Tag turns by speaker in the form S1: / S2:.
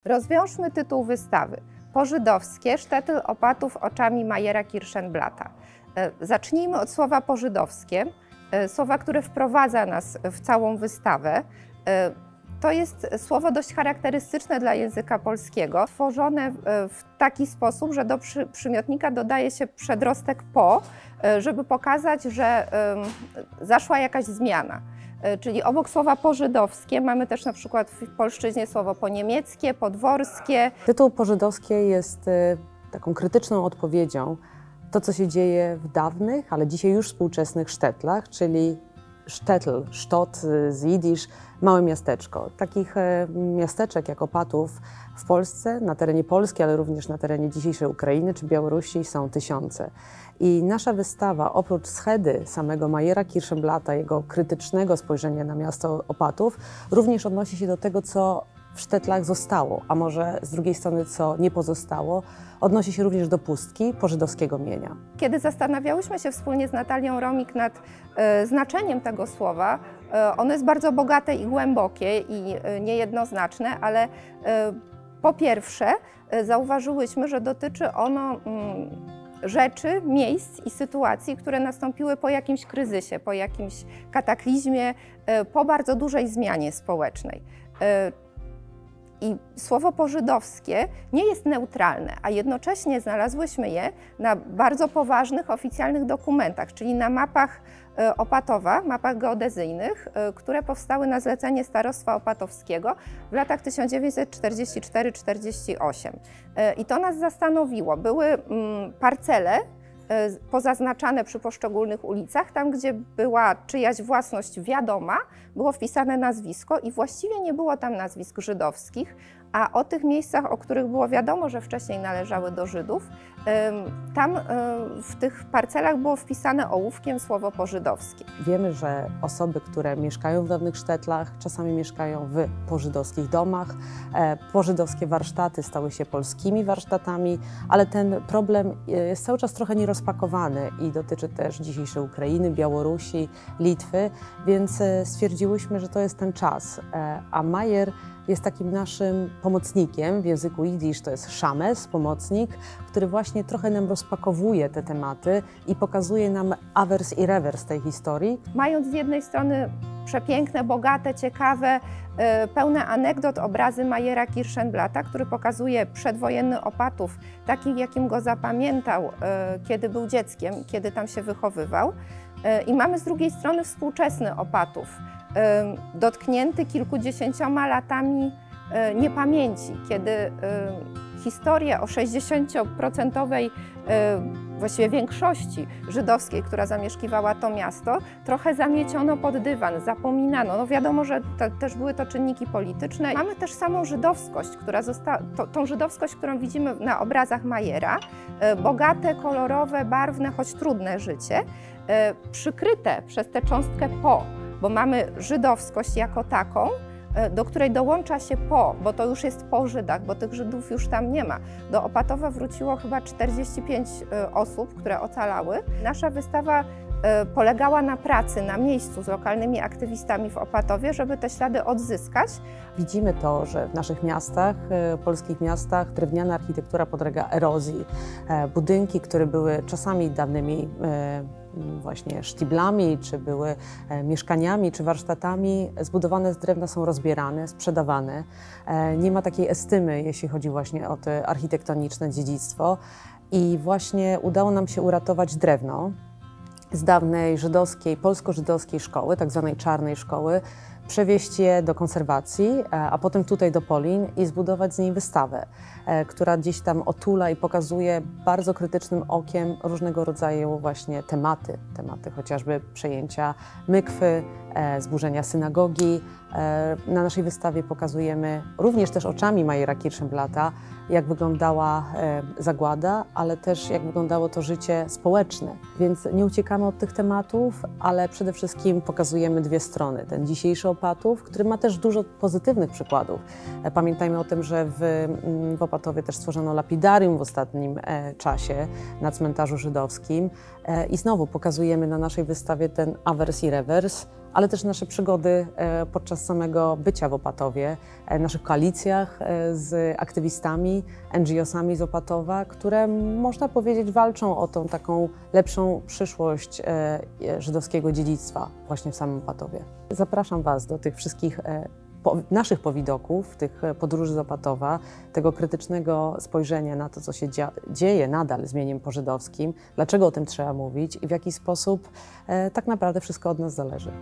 S1: Rozwiążmy tytuł wystawy. Po-żydowskie sztetl opatów oczami Mayera Kirschenblatha. Zacznijmy od słowa po-żydowskie, słowa, które wprowadza nas w całą wystawę. To jest słowo dość charakterystyczne dla języka polskiego, tworzone w taki sposób, że do przymiotnika dodaje się przedrostek po, żeby pokazać, że zaszła jakaś zmiana. Czyli obok słowa po-żydowskie mamy też na przykład w polszczyźnie słowo po-niemieckie, podworskie.
S2: Tytuł po-żydowskie jest taką krytyczną odpowiedzią to, co się dzieje w dawnych, ale dzisiaj już współczesnych sztetlach, czyli sztetl, sztot z jidysz, małe miasteczko. Takich miasteczek jak Opatów w Polsce, na terenie Polski, ale również na terenie dzisiejszej Ukrainy czy Białorusi są tysiące. I nasza wystawa, oprócz schedy samego Mayera Kirschenblatha, jego krytycznego spojrzenia na miasto Opatów, również odnosi się do tego, co w sztetlach zostało, a może z drugiej strony, co nie pozostało, odnosi się również do pustki po-żydowskiego mienia.
S1: Kiedy zastanawiałyśmy się wspólnie z Natalią Romik nad znaczeniem tego słowa, ono jest bardzo bogate i głębokie i niejednoznaczne, ale po pierwsze zauważyłyśmy, że dotyczy ono rzeczy, miejsc i sytuacji, które nastąpiły po jakimś kryzysie, po jakimś kataklizmie, po bardzo dużej zmianie społecznej. I słowo po-żydowskie nie jest neutralne, a jednocześnie znalazłyśmy je na bardzo poważnych oficjalnych dokumentach, czyli na mapach Opatowa, mapach geodezyjnych, które powstały na zlecenie Starostwa Opatowskiego w latach 1944-48. I to nas zastanowiło. Były parcele pozaznaczane przy poszczególnych ulicach, tam gdzie była czyjaś własność wiadoma, było wpisane nazwisko i właściwie nie było tam nazwisk żydowskich, a o tych miejscach, o których było wiadomo, że wcześniej należały do Żydów, tam w tych parcelach było wpisane ołówkiem słowo po-żydowskie.
S2: Wiemy, że osoby, które mieszkają w dawnych sztetlach, czasami mieszkają w pożydowskich domach. Pożydowskie warsztaty stały się polskimi warsztatami, ale ten problem jest cały czas trochę nierozpakowany i dotyczy też dzisiejszej Ukrainy, Białorusi, Litwy, więc stwierdziłyśmy, że to jest ten czas. A Mayer jest takim naszym pomocnikiem w języku jidysz, to jest szames, pomocnik, który właśnie trochę nam rozpakowuje te tematy i pokazuje nam awers i rewers tej historii.
S1: Mając z jednej strony przepiękne, bogate, ciekawe, pełne anegdot obrazy Mayera Kirschenblatha, który pokazuje przedwojenny Opatów, taki jakim go zapamiętał, kiedy był dzieckiem, kiedy tam się wychowywał. I mamy z drugiej strony współczesny Opatów, dotknięty kilkudziesięcioma latami niepamięci, kiedy historię o 60% właściwie większości żydowskiej, która zamieszkiwała to miasto, trochę zamieciono pod dywan, zapominano. No wiadomo, że też były to czynniki polityczne. Mamy też samą żydowskość, która tą żydowskość, którą widzimy na obrazach Mayera, bogate, kolorowe, barwne, choć trudne życie, przykryte przez tę cząstkę po, bo mamy żydowskość jako taką, do której dołącza się bo to już jest po Żydach, bo tych Żydów już tam nie ma. Do Opatowa wróciło chyba 45 osób, które ocalały. Nasza wystawa polegała na pracy na miejscu z lokalnymi aktywistami w Opatowie, żeby te ślady odzyskać.
S2: Widzimy to, że w naszych miastach, polskich miastach, drewniana architektura podlega erozji. Budynki, które były czasami dawnymi właśnie sztiblami, czy były mieszkaniami, czy warsztatami, zbudowane z drewna są rozbierane, sprzedawane. Nie ma takiej estymy, jeśli chodzi właśnie o to architektoniczne dziedzictwo. I właśnie udało nam się uratować drewno z dawnej żydowskiej, polsko-żydowskiej szkoły, tak zwanej czarnej szkoły, przewieźć je do konserwacji, a potem tutaj do Polin i zbudować z niej wystawę, która gdzieś tam otula i pokazuje bardzo krytycznym okiem różnego rodzaju właśnie tematy chociażby przejęcia mykwy, zburzenia synagogi. Na naszej wystawie pokazujemy również też oczami Mayera Kirschenblatha, jak wyglądała zagłada, ale też jak wyglądało to życie społeczne. Więc nie uciekamy od tych tematów, ale przede wszystkim pokazujemy dwie strony. Ten dzisiejszy Opatów, który ma też dużo pozytywnych przykładów. Pamiętajmy o tym, że w Opatowie też stworzono lapidarium w ostatnim czasie na cmentarzu żydowskim. I znowu pokazujemy na naszej wystawie ten awers i rewers, ale też nasze przygody podczas samego bycia w Opatowie, naszych koalicjach z aktywistami, NGO-sami z Opatowa, które można powiedzieć walczą o tą taką lepszą przyszłość żydowskiego dziedzictwa właśnie w samym Opatowie. Zapraszam Was do tych wszystkich naszych powidoków, tych podróży z Opatowa, tego krytycznego spojrzenia na to, co się dzieje nadal z mieniem pożydowskim, dlaczego o tym trzeba mówić i w jaki sposób tak naprawdę wszystko od nas zależy.